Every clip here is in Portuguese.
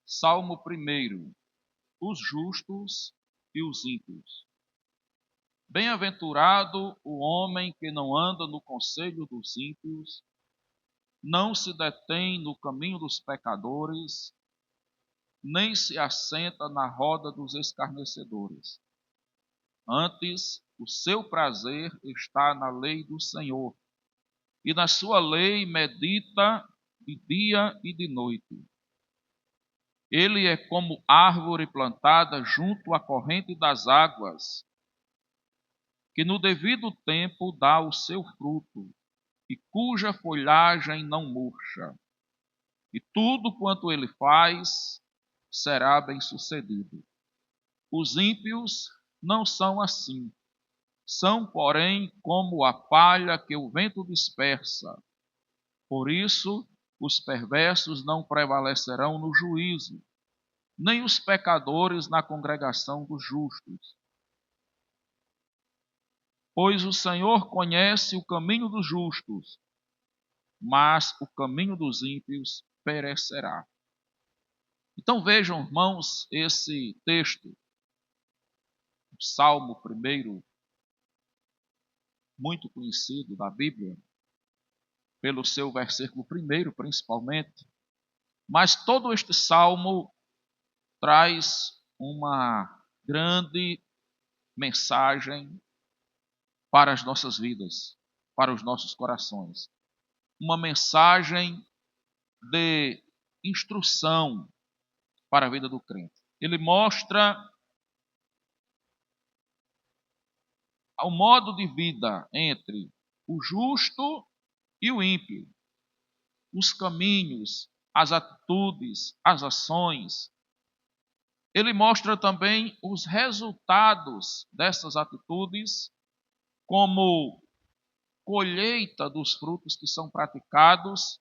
Salmo 1. Os justos e os ímpios. Bem-aventurado o homem que não anda no conselho dos ímpios, não se detém no caminho dos pecadores, nem se assenta na roda dos escarnecedores. Antes, o seu prazer está na lei do Senhor, e na sua lei medita de dia e de noite. Ele é como árvore plantada junto à corrente das águas, que no devido tempo dá o seu fruto, e cuja folhagem não murcha. E tudo quanto ele faz será bem-sucedido. Os ímpios não são assim. São, porém, como a palha que o vento dispersa. Por isso, os perversos não prevalecerão no juízo, nem os pecadores na congregação dos justos. Pois o Senhor conhece o caminho dos justos, mas o caminho dos ímpios perecerá. Então vejam, irmãos, esse texto, o Salmo 1, muito conhecido da Bíblia, pelo seu versículo 1, principalmente, mas todo este salmo traz uma grande mensagem para as nossas vidas, para os nossos corações. Uma mensagem de instrução para a vida do crente. Ele mostra o modo de vida entre o justo e o ímpio, os caminhos, as atitudes, as ações. Ele mostra também os resultados dessas atitudes, como colheita dos frutos que são praticados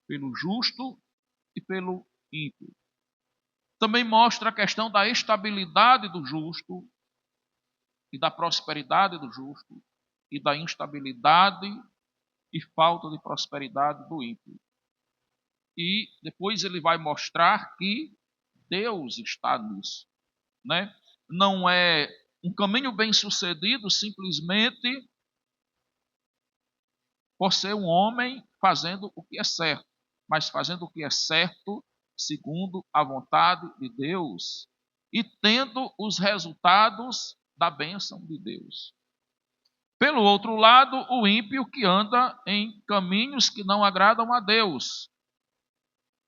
pelo justo e pelo ímpio. Também mostra a questão da estabilidade do justo e da prosperidade do justo e da instabilidade e falta de prosperidade do ímpio. E depois ele vai mostrar que Deus está nisso, né? Não é um caminho bem-sucedido simplesmente por ser um homem fazendo o que é certo, mas fazendo o que é certo segundo a vontade de Deus e tendo os resultados da bênção de Deus. Pelo outro lado, o ímpio que anda em caminhos que não agradam a Deus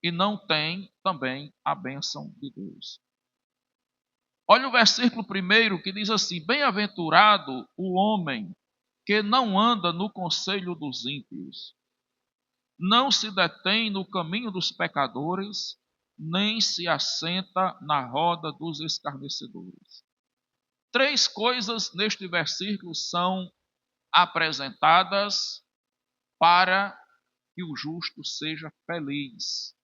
e não tem também a bênção de Deus. Olha o versículo 1 que diz assim: Bem-aventurado o homem que não anda no conselho dos ímpios, não se detém no caminho dos pecadores, nem se assenta na roda dos escarnecedores. Três coisas neste versículo são apresentadas para que o justo seja feliz,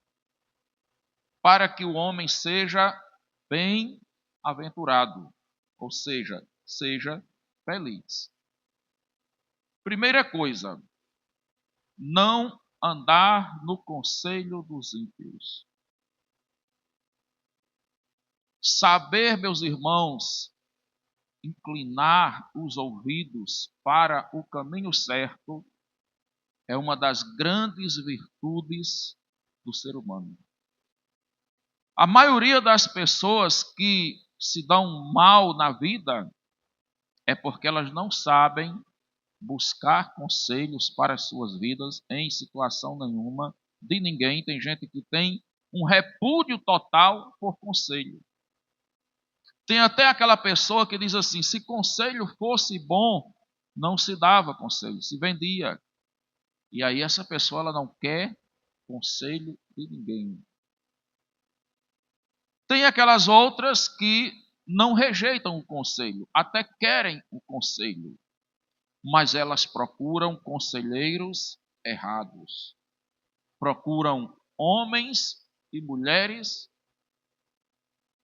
para que o homem seja bem-aventurado, ou seja feliz. Primeira coisa, não andar no conselho dos ímpios. Saber, meus irmãos, inclinar os ouvidos para o caminho certo é uma das grandes virtudes do ser humano. A maioria das pessoas que se dão mal na vida é porque elas não sabem buscar conselhos para as suas vidas em situação nenhuma de ninguém. Tem gente que tem um repúdio total por conselho. Tem até aquela pessoa que diz assim: se conselho fosse bom, não se dava conselho, se vendia. E aí essa pessoa ela não quer conselho de ninguém. Tem aquelas outras que não rejeitam o conselho, até querem o conselho, mas elas procuram conselheiros errados. Procuram homens e mulheres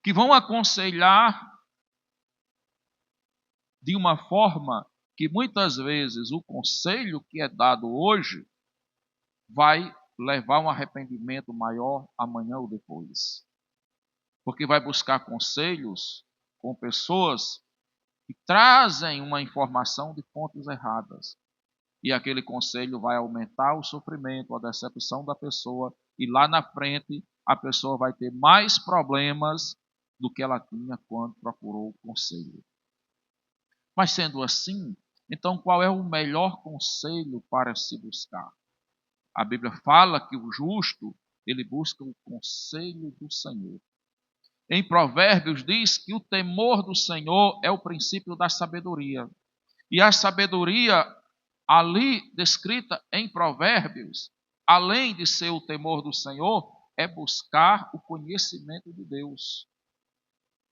que vão aconselhar de uma forma que muitas vezes o conselho que é dado hoje vai levar a um arrependimento maior amanhã ou depois. porque vai buscar conselhos com pessoas que trazem uma informação de fontes erradas. E aquele conselho vai aumentar o sofrimento, a decepção da pessoa, e lá na frente a pessoa vai ter mais problemas do que ela tinha quando procurou o conselho. Mas sendo assim, então qual é o melhor conselho para se buscar? A Bíblia fala que o justo, ele busca o conselho do Senhor. Em Provérbios diz que o temor do Senhor é o princípio da sabedoria. E a sabedoria ali descrita em Provérbios, além de ser o temor do Senhor, é buscar o conhecimento de Deus.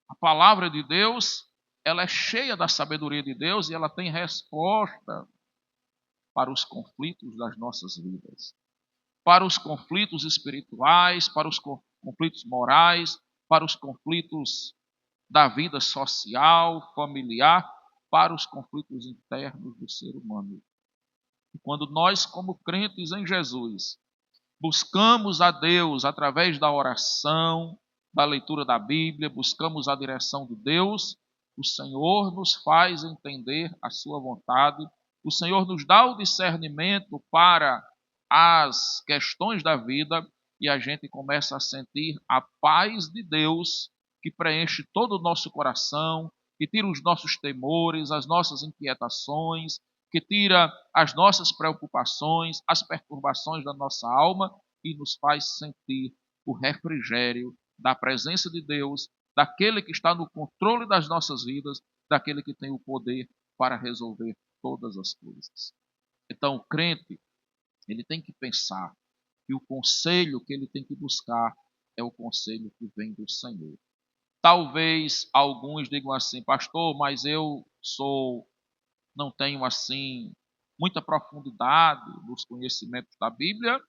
A palavra de Deus, ela é cheia da sabedoria de Deus e ela tem resposta para os conflitos das nossas vidas. Para os conflitos espirituais, para os conflitos morais, para os conflitos da vida social, familiar, para os conflitos internos do ser humano. E quando nós, como crentes em Jesus, buscamos a Deus através da oração, da leitura da Bíblia, buscamos a direção de Deus, o Senhor nos faz entender a sua vontade, o Senhor nos dá o discernimento para as questões da vida e a gente começa a sentir a paz de Deus que preenche todo o nosso coração, que tira os nossos temores, as nossas inquietações, que tira as nossas preocupações, as perturbações da nossa alma e nos faz sentir o refrigério da presença de Deus, daquele que está no controle das nossas vidas, daquele que tem o poder para resolver todas as coisas. Então, o crente, ele tem que pensar que o conselho que ele tem que buscar é o conselho que vem do Senhor. Talvez alguns digam assim, pastor, mas não tenho assim muita profundidade nos conhecimentos da Bíblia,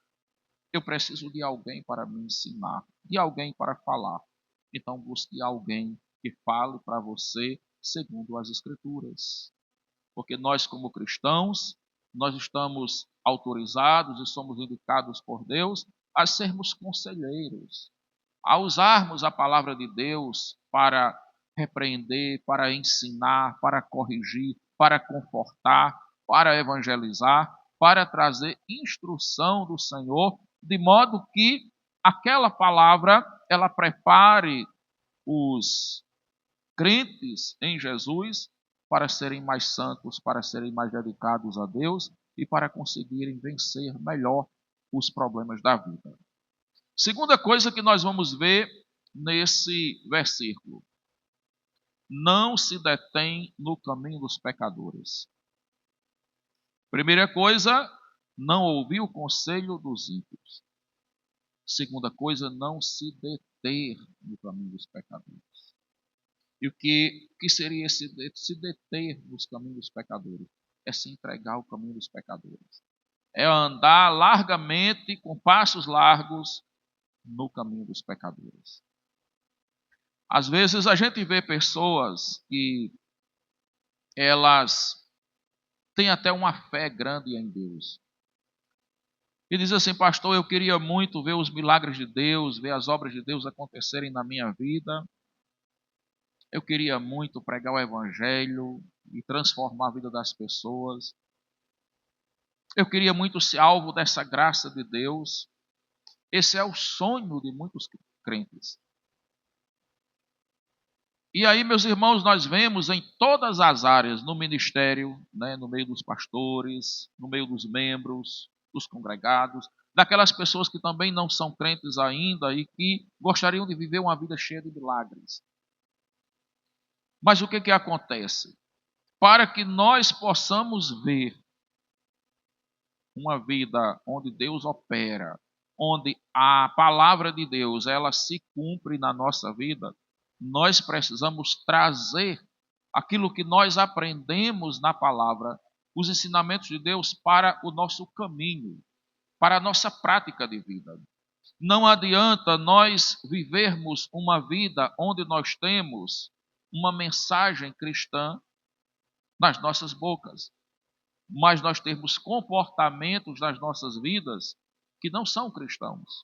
eu preciso de alguém para me ensinar, de alguém para falar. Então busque alguém que fale para você segundo as Escrituras. Porque nós, como cristãos, nós estamos autorizados e somos indicados por Deus a sermos conselheiros, a usarmos a palavra de Deus para repreender, para ensinar, para corrigir, para confortar, para evangelizar, para trazer instrução do Senhor, de modo que aquela palavra ela prepare os crentes em Jesus para serem mais santos, para serem mais dedicados a Deus e para conseguirem vencer melhor os problemas da vida. Segunda coisa que nós vamos ver nesse versículo: não se detém no caminho dos pecadores. Primeira coisa, não ouvir o conselho dos ímpios. Segunda coisa, não se deter no caminho dos pecadores. E o que seria se deter nos caminhos dos pecadores? É se entregar ao caminho dos pecadores. É andar largamente, com passos largos, no caminho dos pecadores. Às vezes a gente vê pessoas que elas têm até uma fé grande em Deus. E diz assim, pastor, eu queria muito ver os milagres de Deus, ver as obras de Deus acontecerem na minha vida. Eu queria muito pregar o evangelho e transformar a vida das pessoas. Eu queria muito ser alvo dessa graça de Deus. Esse é o sonho de muitos crentes. E aí, meus irmãos, nós vemos em todas as áreas, no ministério, no meio dos pastores, no meio dos membros, dos congregados, daquelas pessoas que também não são crentes ainda e que gostariam de viver uma vida cheia de milagres. Mas o que acontece? Para que nós possamos ver uma vida onde Deus opera, onde a palavra de Deus ela se cumpre na nossa vida, nós precisamos trazer aquilo que nós aprendemos na palavra, os ensinamentos de Deus para o nosso caminho, para a nossa prática de vida. Não adianta nós vivermos uma vida onde nós temos uma mensagem cristã nas nossas bocas, mas nós temos comportamentos nas nossas vidas que não são cristãos.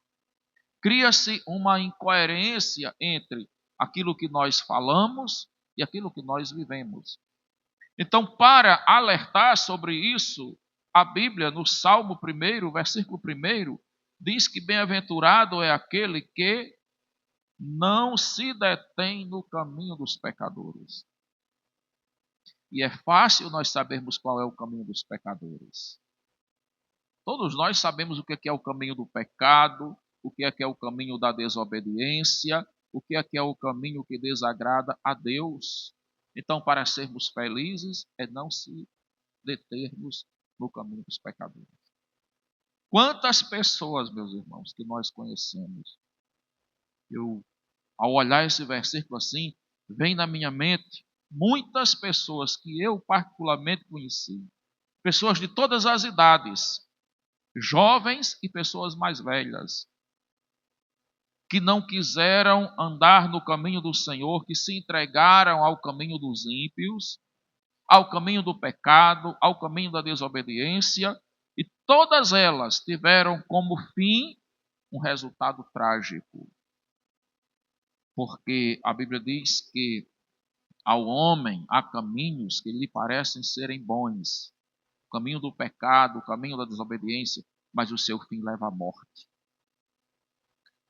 cria-se uma incoerência entre aquilo que nós falamos e aquilo que nós vivemos. Então, para alertar sobre isso, a Bíblia, no Salmo 1, versículo 1, diz que bem-aventurado é aquele que não se detém no caminho dos pecadores. E é fácil nós sabermos qual é o caminho dos pecadores. Todos nós sabemos o que é o caminho do pecado, o que é o caminho da desobediência, o que é o caminho que desagrada a Deus. Então, para sermos felizes, é não se determos no caminho dos pecadores. Quantas pessoas, meus irmãos, que nós conhecemos, ao olhar esse versículo assim, vem na minha mente muitas pessoas que eu particularmente conheci, pessoas de todas as idades, jovens e pessoas mais velhas, que não quiseram andar no caminho do Senhor, que se entregaram ao caminho dos ímpios, ao caminho do pecado, ao caminho da desobediência, e todas elas tiveram como fim um resultado trágico. Porque a Bíblia diz que ao homem há caminhos que lhe parecem serem bons, o caminho do pecado, o caminho da desobediência, mas o seu fim leva à morte.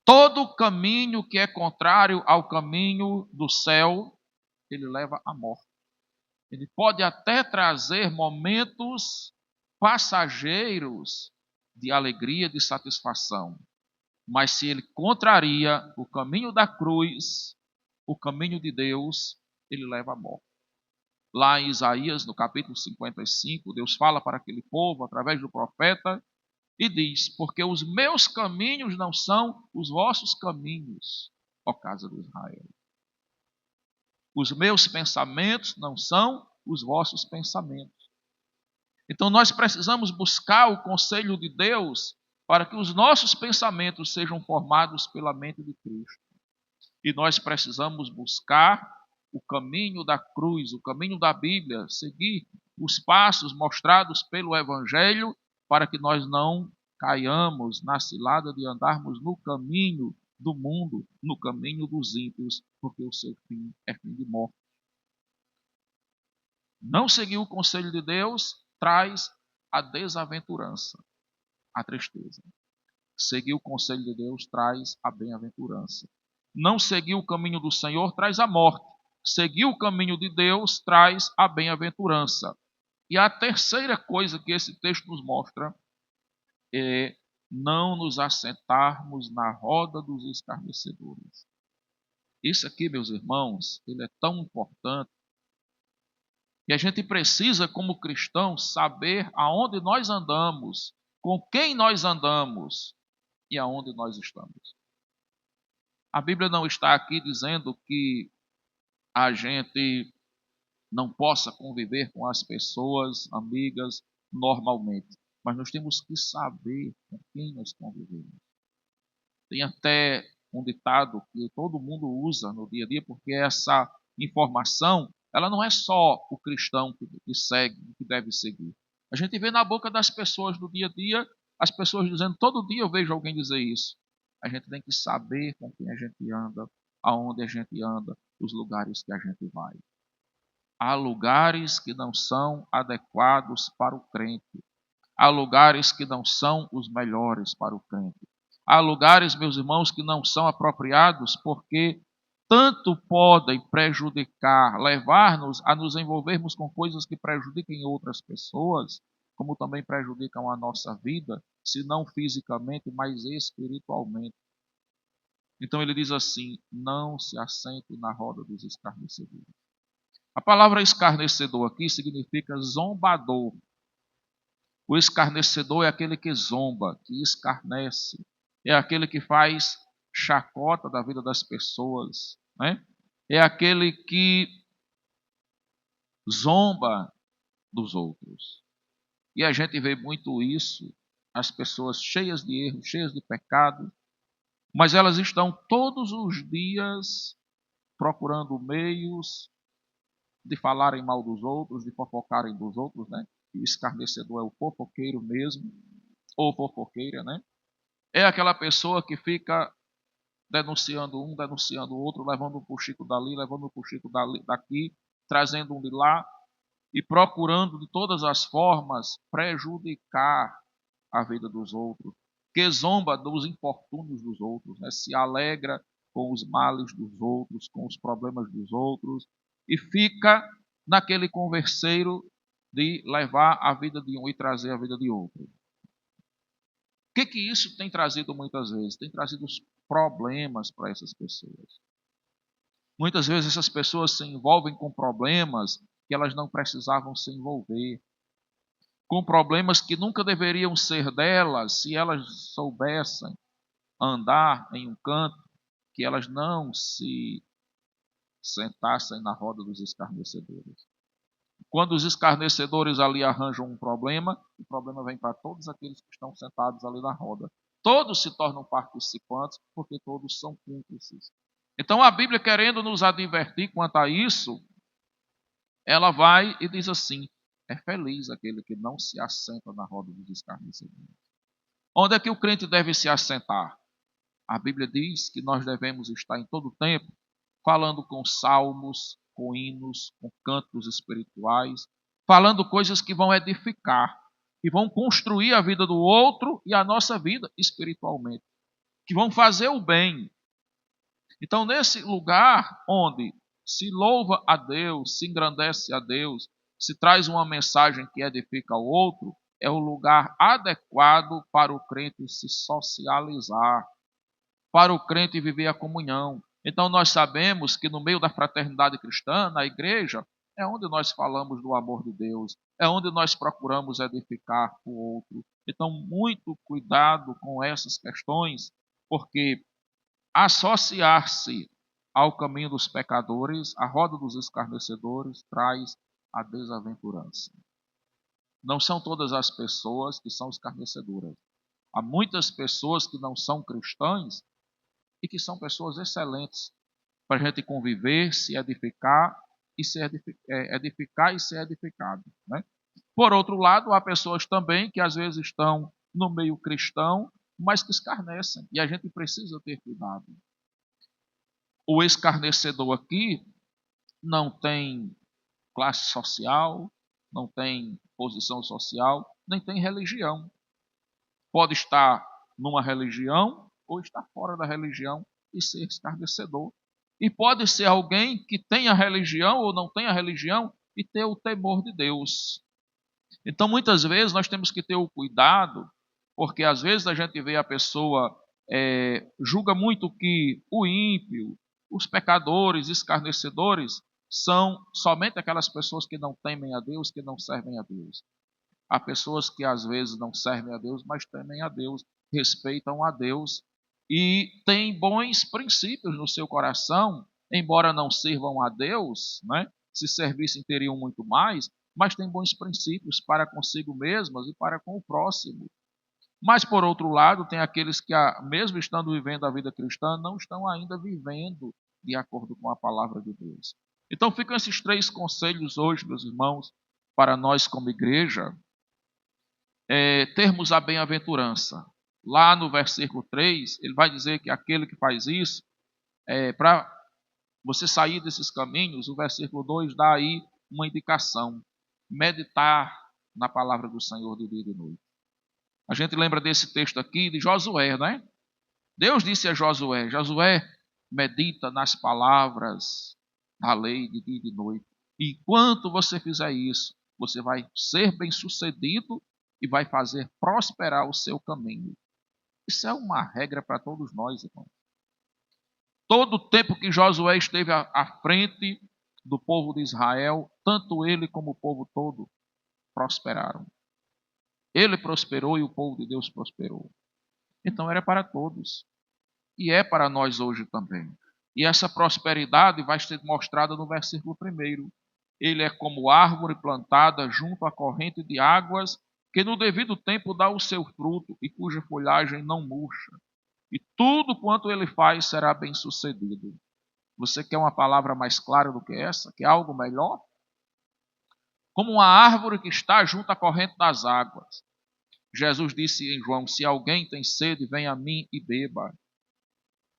Todo caminho que é contrário ao caminho do céu, ele leva à morte. Ele pode até trazer momentos passageiros de alegria, de satisfação, mas se ele contraria o caminho da cruz, o caminho de Deus, ele leva à morte. Lá em Isaías, no capítulo 55, Deus fala para aquele povo, através do profeta, e diz: porque os meus caminhos não são os vossos caminhos, ó casa de Israel. Os meus pensamentos não são os vossos pensamentos. Então nós precisamos buscar o conselho de Deus para que os nossos pensamentos sejam formados pela mente de Cristo. E nós precisamos buscar o caminho da cruz, o caminho da Bíblia, seguir os passos mostrados pelo Evangelho para que nós não caiamos na cilada de andarmos no caminho do mundo, no caminho dos ímpios, porque o seu fim é fim de morte. Não seguir o conselho de Deus traz a desaventurança, a tristeza. Seguir o conselho de Deus traz a bem-aventurança. Não seguir o caminho do Senhor traz a morte. Seguir o caminho de Deus traz a bem-aventurança. E a terceira coisa que esse texto nos mostra é não nos assentarmos na roda dos escarnecedores. Isso aqui, meus irmãos, ele é tão importante. E a gente precisa, como cristãos, saber aonde nós andamos, com quem nós andamos e aonde nós estamos. A Bíblia não está aqui dizendo que a gente não possa conviver com as pessoas amigas normalmente, mas nós temos que saber com quem nós convivemos. Tem até um ditado que todo mundo usa no dia a dia, porque essa informação, ela não é só o cristão que segue, que deve seguir. A gente vê na boca das pessoas no dia a dia, as pessoas dizendo, todo dia eu vejo alguém dizer isso. A gente tem que saber com quem a gente anda, aonde a gente anda, os lugares que a gente vai. Há lugares que não são adequados para o crente. Há lugares que não são os melhores para o crente. Há lugares, meus irmãos, que não são apropriados porque tanto podem prejudicar, levar-nos a nos envolvermos com coisas que prejudiquem outras pessoas, como também prejudicam a nossa vida, se não fisicamente, mas espiritualmente. Então ele diz assim: não se assente na roda dos escarnecedores. A palavra escarnecedor aqui significa zombador. O escarnecedor é aquele que zomba, que escarnece. É aquele que faz chacota da vida das pessoas. Né? É aquele que zomba dos outros. E a gente vê muito isso, as pessoas cheias de erros, cheias de pecado, mas elas estão todos os dias procurando meios de falarem mal dos outros, de fofocarem dos outros, né? E o escarnecedor é o fofoqueiro mesmo, ou fofoqueira, né? É aquela pessoa que fica denunciando um, denunciando o outro, levando um para o Chico dali, levando um para o Chico daqui, trazendo um de lá e procurando de todas as formas prejudicar a vida dos outros, que zomba dos infortúnios dos outros, né? Se alegra com os males dos outros, com os problemas dos outros, e fica naquele converseiro de levar a vida de um e trazer a vida de outro. O que isso tem trazido muitas vezes? Tem trazido os problemas para essas pessoas. Muitas vezes essas pessoas se envolvem com problemas que elas não precisavam se envolver, com problemas que nunca deveriam ser delas se elas soubessem andar em um canto, que elas não se sentassem na roda dos escarnecedores. Quando os escarnecedores ali arranjam um problema, o problema vem para todos aqueles que estão sentados ali na roda. Todos se tornam participantes porque todos são cúmplices. Então a Bíblia, querendo nos advertir quanto a isso, ela vai e diz assim: é feliz aquele que não se assenta na roda dos escarnecedores. Onde é que o crente deve se assentar? A Bíblia diz que nós devemos estar em todo o tempo falando com salmos, com hinos, com cantos espirituais, falando coisas que vão edificar, que vão construir a vida do outro e a nossa vida espiritualmente, que vão fazer o bem. Então, nesse lugar onde se louva a Deus, se engrandece a Deus, se traz uma mensagem que edifica o outro, é o lugar adequado para o crente se socializar, para o crente viver a comunhão. Então nós sabemos que no meio da fraternidade cristã, na igreja, é onde nós falamos do amor de Deus, é onde nós procuramos edificar o outro. Então, muito cuidado com essas questões, porque associar-se ao caminho dos pecadores, à roda dos escarnecedores, traz a desaventurança. Não são todas as pessoas que são escarnecedoras. Há muitas pessoas que não são cristãs e que são pessoas excelentes para a gente conviver, se edificar e ser edificado. Né? Por outro lado, há pessoas também que às vezes estão no meio cristão, mas que escarnecem, e a gente precisa ter cuidado. O escarnecedor aqui não tem classe social, não tem posição social, nem tem religião. Pode estar numa religião ou estar fora da religião e ser escarnecedor. E pode ser alguém que tenha religião ou não tenha religião e ter o temor de Deus. Então, muitas vezes, nós temos que ter o cuidado, porque às vezes a gente vê a pessoa, julga muito que o ímpio, os pecadores, escarnecedores, são somente aquelas pessoas que não temem a Deus, que não servem a Deus. Há pessoas que às vezes não servem a Deus, mas temem a Deus, respeitam a Deus e têm bons princípios no seu coração, embora não sirvam a Deus, né? Se servissem teriam muito mais, mas têm bons princípios para consigo mesmas e para com o próximo. Mas, por outro lado, tem aqueles que, mesmo estando vivendo a vida cristã, não estão ainda vivendo de acordo com a palavra de Deus. Então, ficam esses 3 conselhos hoje, meus irmãos, para nós como igreja, termos a bem-aventurança. Lá no versículo 3, ele vai dizer que aquele que faz isso, para você sair desses caminhos, o versículo 2 dá aí uma indicação: meditar na palavra do Senhor de dia e de noite. A gente lembra desse texto aqui de Josué, né? Deus disse a Josué: Josué, medita nas palavras da lei de dia e de noite. E enquanto você fizer isso, você vai ser bem-sucedido e vai fazer prosperar o seu caminho. Isso é uma regra para todos nós, irmãos. Todo o tempo que Josué esteve à frente do povo de Israel, tanto ele como o povo todo prosperaram. Ele prosperou e o povo de Deus prosperou. Então era para todos. E é para nós hoje também. E essa prosperidade vai ser mostrada no versículo 1. Ele é como árvore plantada junto à corrente de águas, que no devido tempo dá o seu fruto e cuja folhagem não murcha. E tudo quanto ele faz será bem sucedido. Você quer uma palavra mais clara do que essa? Quer algo melhor? Como uma árvore que está junto à corrente das águas. Jesus disse em João: se alguém tem sede, venha a mim e beba.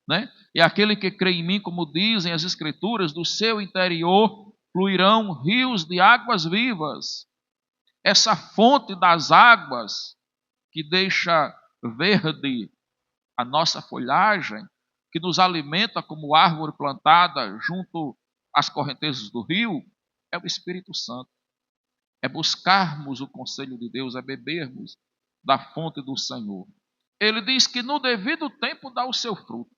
né? E aquele que crê em mim, como dizem as Escrituras, do seu interior fluirão rios de águas vivas. Essa fonte das águas que deixa verde a nossa folhagem, que nos alimenta como árvore plantada junto às correntezas do rio, é o Espírito Santo. É buscarmos o conselho de Deus, é bebermos da fonte do Senhor. Ele diz que no devido tempo dá o seu fruto.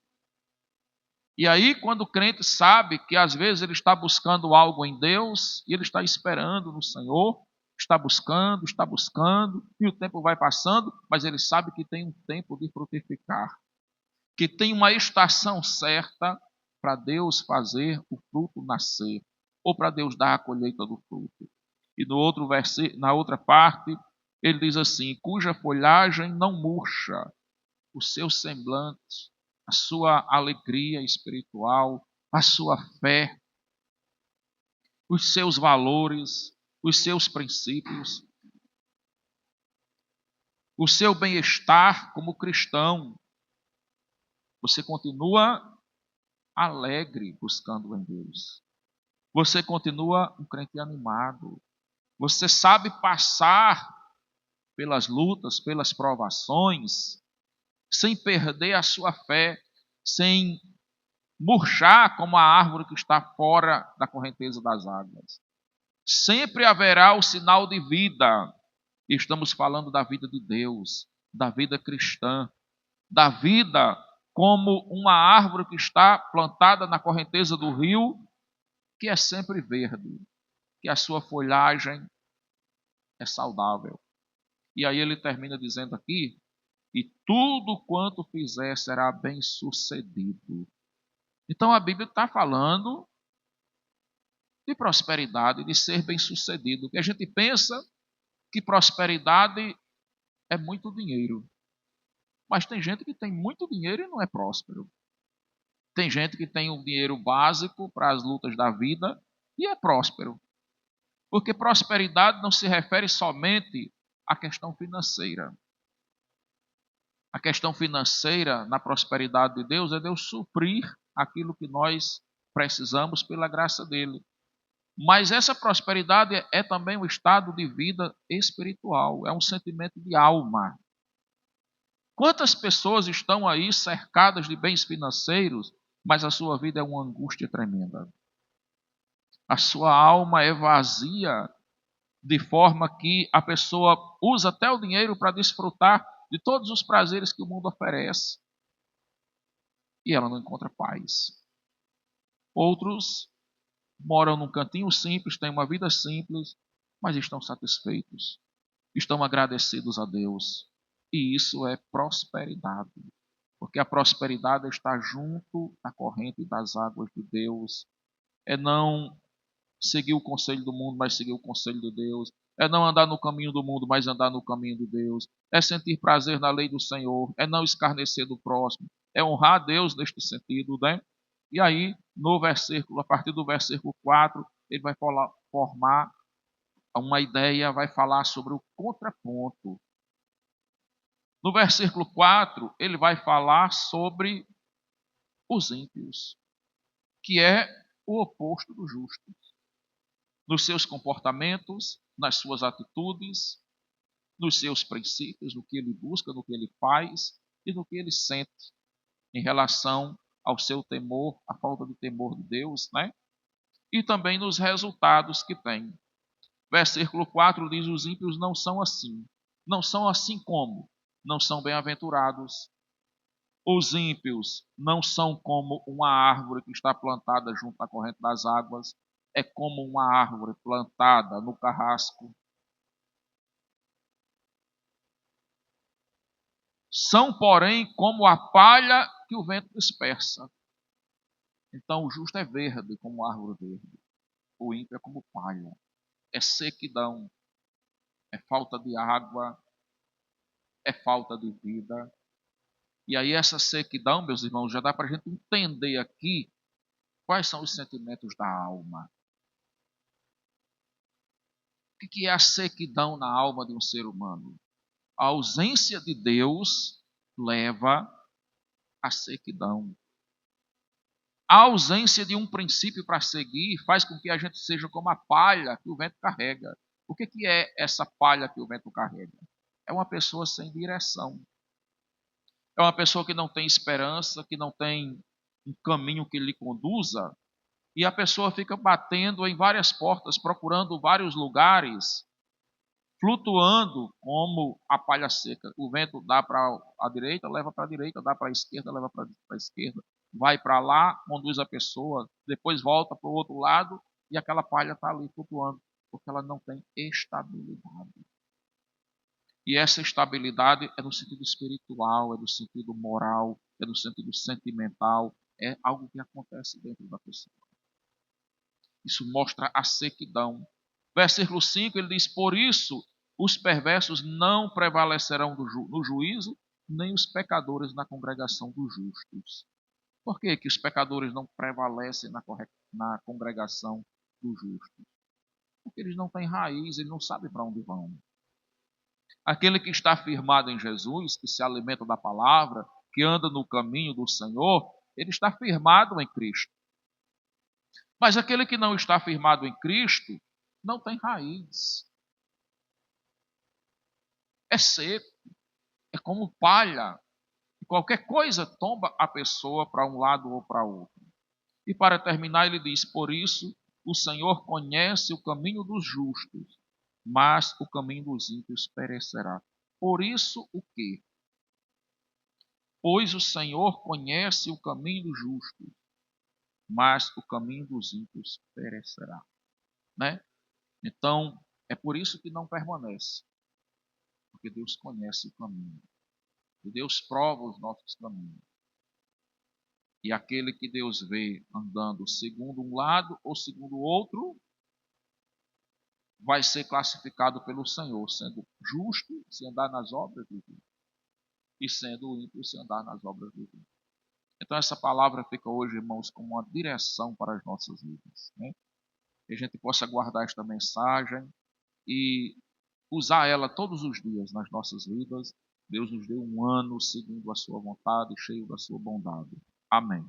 E aí, quando o crente sabe que às vezes ele está buscando algo em Deus, e ele está esperando no Senhor, está buscando, e o tempo vai passando, mas ele sabe que tem um tempo de frutificar, que tem uma estação certa para Deus fazer o fruto nascer, ou para Deus dar a colheita do fruto. E no outro na outra parte, ele diz assim: cuja folhagem não murcha, os seus semblantes, a sua alegria espiritual, a sua fé, os seus valores, os seus princípios, o seu bem-estar como cristão. Você continua alegre buscando em Deus. Você continua um crente animado. Você sabe passar pelas lutas, pelas provações, sem perder a sua fé, sem murchar como a árvore que está fora da correnteza das águas. Sempre haverá o sinal de vida. Estamos falando da vida de Deus, da vida cristã, da vida como uma árvore que está plantada na correnteza do rio, que é sempre verde, que a sua folhagem é saudável. E aí ele termina dizendo aqui: e tudo quanto fizer será bem sucedido. Então a Bíblia está falando de prosperidade, de ser bem sucedido. Porque a gente pensa que prosperidade é muito dinheiro. Mas tem gente que tem muito dinheiro e não é próspero. Tem gente que tem um dinheiro básico para as lutas da vida e é próspero. Porque prosperidade não se refere somente à questão financeira. A questão financeira na prosperidade de Deus é Deus suprir aquilo que nós precisamos pela graça dele. Mas essa prosperidade é também um estado de vida espiritual, é um sentimento de alma. Quantas pessoas estão aí cercadas de bens financeiros, mas a sua vida é uma angústia tremenda? A sua alma é vazia, de forma que a pessoa usa até o dinheiro para desfrutar de todos os prazeres que o mundo oferece. E ela não encontra paz. Outros moram num cantinho simples, têm uma vida simples, mas estão satisfeitos, estão agradecidos a Deus. E isso é prosperidade. Porque a prosperidade está junto à corrente das águas de Deus. É não seguir o conselho do mundo, mas seguir o conselho de Deus. É não andar no caminho do mundo, mas andar no caminho de Deus. É sentir prazer na lei do Senhor. É não escarnecer do próximo. É honrar a Deus neste sentido, né? E aí, no versículo, a partir do versículo 4, ele vai formar uma ideia, vai falar sobre o contraponto. No versículo 4, ele vai falar sobre os ímpios, que é o oposto do justo. Nos seus comportamentos, nas suas atitudes, nos seus princípios, no que ele busca, no que ele faz e no que ele sente em relação ao seu temor, a falta de temor de Deus, né? E também nos resultados que tem. Versículo 4 diz: os ímpios não são assim. Não são assim como? Não são bem-aventurados. Os ímpios não são como uma árvore que está plantada junto à corrente das águas. É como uma árvore plantada no carrasco. São, porém, como a palha que o vento dispersa. Então o justo é verde, como árvore verde. O ímpio é como palha. É sequidão. É falta de água. É falta de vida. E aí essa sequidão, meus irmãos, já dá para a gente entender aqui quais são os sentimentos da alma. O que é a sequidão na alma de um ser humano? A ausência de Deus leva à sequidão. A ausência de um princípio para seguir faz com que a gente seja como a palha que o vento carrega. O que é essa palha que o vento carrega? É uma pessoa sem direção. É uma pessoa que não tem esperança, que não tem um caminho que lhe conduza. E a pessoa fica batendo em várias portas, procurando vários lugares, flutuando como a palha seca. O vento dá para a direita, leva para a direita, dá para a esquerda, leva para a esquerda. Vai para lá, conduz a pessoa, depois volta para o outro lado e aquela palha está ali flutuando, porque ela não tem estabilidade. E essa estabilidade é no sentido espiritual, é no sentido moral, é no sentido sentimental, é algo que acontece dentro da pessoa. Isso mostra a sequidão. Versículo 5, ele diz: por isso os perversos não prevalecerão no juízo, nem os pecadores na congregação dos justos. Por que os pecadores não prevalecem na congregação dos justos? Porque eles não têm raiz, eles não sabem para onde vão. Aquele que está firmado em Jesus, que se alimenta da palavra, que anda no caminho do Senhor, ele está firmado em Cristo. Mas aquele que não está firmado em Cristo não tem raiz. É seco, é como palha. E qualquer coisa tomba a pessoa para um lado ou para outro. E para terminar, ele diz: por isso o Senhor conhece o caminho dos justos, mas o caminho dos ímpios perecerá. Por isso o quê? Pois o Senhor conhece o caminho dos justos, mas o caminho dos ímpios perecerá. Né? Então, é por isso que não permanece. Porque Deus conhece o caminho. E Deus prova os nossos caminhos. E aquele que Deus vê andando segundo um lado ou segundo o outro, vai ser classificado pelo Senhor, sendo justo se andar nas obras de Deus, e sendo ímpio se andar nas obras de Deus. Então essa palavra fica hoje, irmãos, como uma direção para as nossas vidas. Né? Que a gente possa guardar esta mensagem e usar ela todos os dias nas nossas vidas. Deus nos deu um ano segundo a sua vontade, cheio da sua bondade. Amém.